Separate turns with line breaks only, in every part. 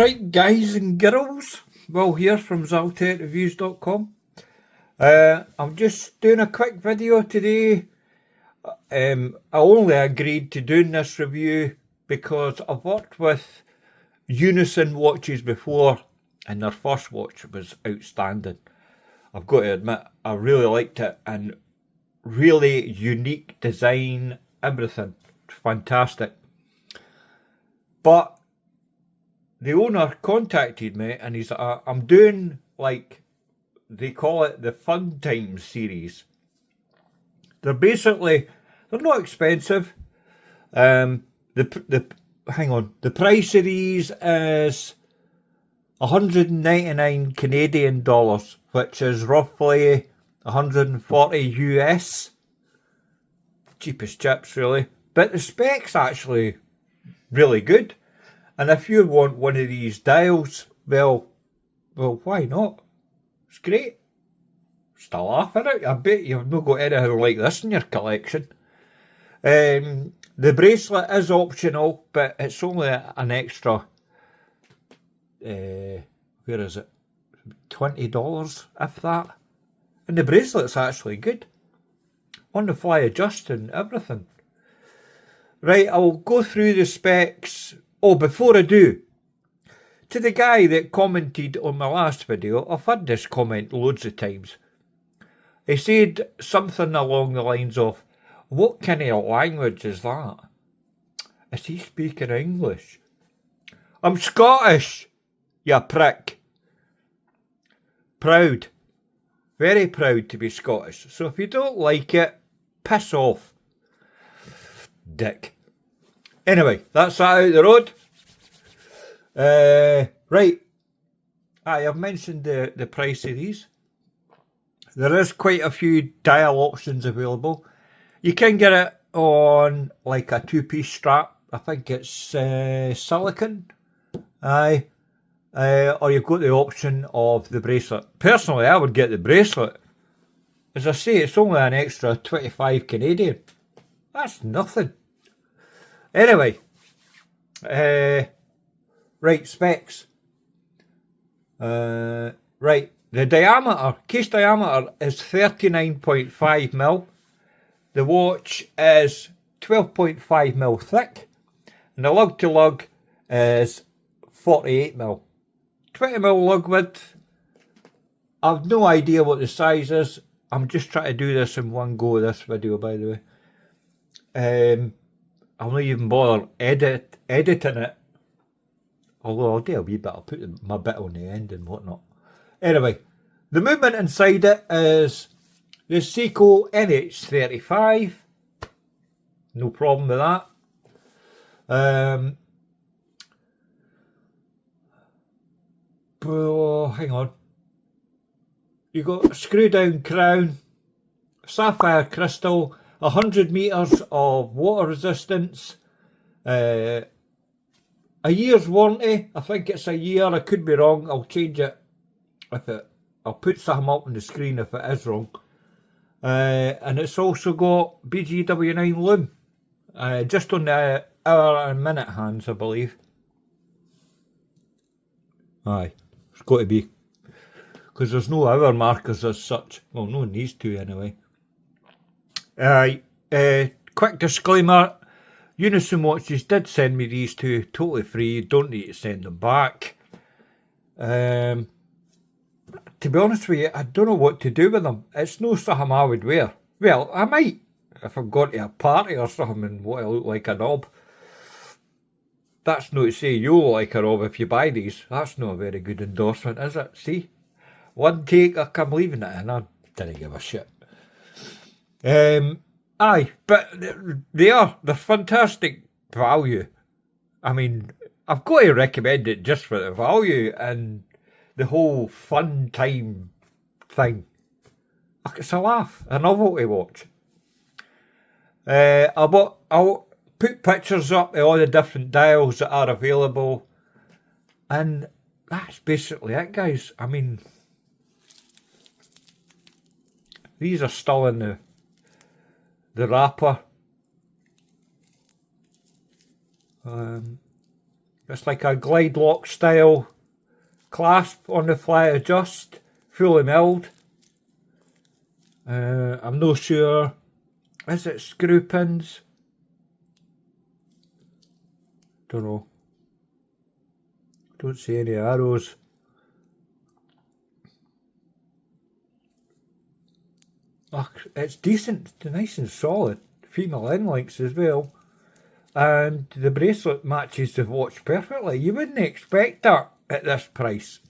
Alright guys and girls, Will here from ZaltekReviews.com. I'm just doing a quick video today. I only agreed to doing this review because I've worked with Unison watches before and their first watch was outstanding. I've got to admit, I really liked it, and really unique design, everything, fantastic. But the owner contacted me and he's like, I'm doing, like, they call it the Fun Times series. They're basically, they're not expensive. Hang on, the price of these is 199 Canadian dollars, which is roughly 140 US. Cheapest chips, really. But the spec's actually really good. And if you want one of these dials, well, why not? It's great. Just a laugh at it. I bet you've not got anything like this in your collection. The bracelet is optional, but it's only an extra, where is it? $20, if that. And the bracelet's actually good. On the fly adjust and everything. Right, I'll go through the specs. Oh, before I do, to the guy that commented on my last video, I've had this comment loads of times. He said something along the lines of, what kind of language is that? Is he speaking English? I'm Scottish, you prick. Proud. Very proud to be Scottish. So if you don't like it, piss off. Dick. Anyway, that's that out the road. Right. I've mentioned the price of these. There is quite a few dial options available. You can get it on like a two-piece strap. I think it's silicone. Aye. Or you've got the option of the bracelet. Personally, I would get the bracelet. As I say, it's only an extra 25 Canadian. That's nothing. Anyway, right, specs. Right, the diameter, case diameter is 39.5mm. The watch is 12.5mm thick. And the lug to lug is 48mm. 20mm lug width. I've no idea what the size is. I'm just trying to do this in one go, this video, by the way. I'll not even bother editing it. Although I'll do a wee bit, I'll put my bit on the end and whatnot. Anyway, the movement inside it is the Seiko NH35. No problem with that. Hang on. You got a screw down crown, sapphire crystal, 100 metres of water resistance, a year's warranty. I think it's a year. I could be wrong. I'll change it if it. I'll put something up on the screen if it is wrong. And it's also got BGW9 loom, just on the hour and minute hands, I believe. Aye, it's got to be, because there's no hour markers as such. Well, no in these two anyway. Quick disclaimer, Unison watches did send me these two totally free. You don't need to send them back. To be honest with you, I don't know what to do with them. It's no something I would wear. Well, I might if I'm going to a party or something and want to look like a knob. That's not to say you'll look like a knob if you buy these. That's not a very good endorsement, is it? See? One take, I'm leaving it in. I didn't give a shit. Aye, but they're fantastic value. I mean, I've got to recommend it just for the value and the whole fun time thing. It's a laugh, a novelty watch. I'll put pictures up of all the different dials that are available, and that's basically it, guys. I mean, these are still in the wrapper. It's like a glide lock style clasp on the fly adjust, fully milled. I'm not sure. Is it screw pins? Don't know. Don't see any arrows. Oh, it's decent, nice and solid. Female end links as well. And the bracelet matches the watch perfectly. You wouldn't expect that at this price.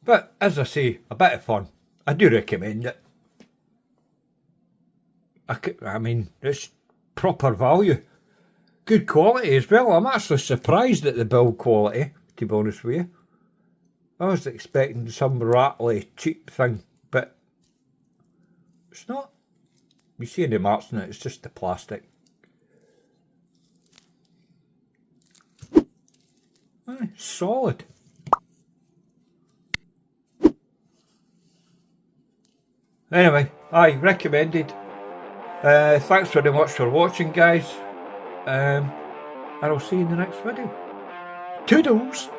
But as I say, a bit of fun. I do recommend it. I mean, it's proper value. Good quality as well. I'm actually surprised at the build quality, to be honest with you. I was expecting some rattly, cheap thing, but it's not. You see any marks in it, it's just the plastic. Aye, solid. Anyway, aye, recommended. Thanks very much for watching, guys. And I'll see you in the next video. Toodles!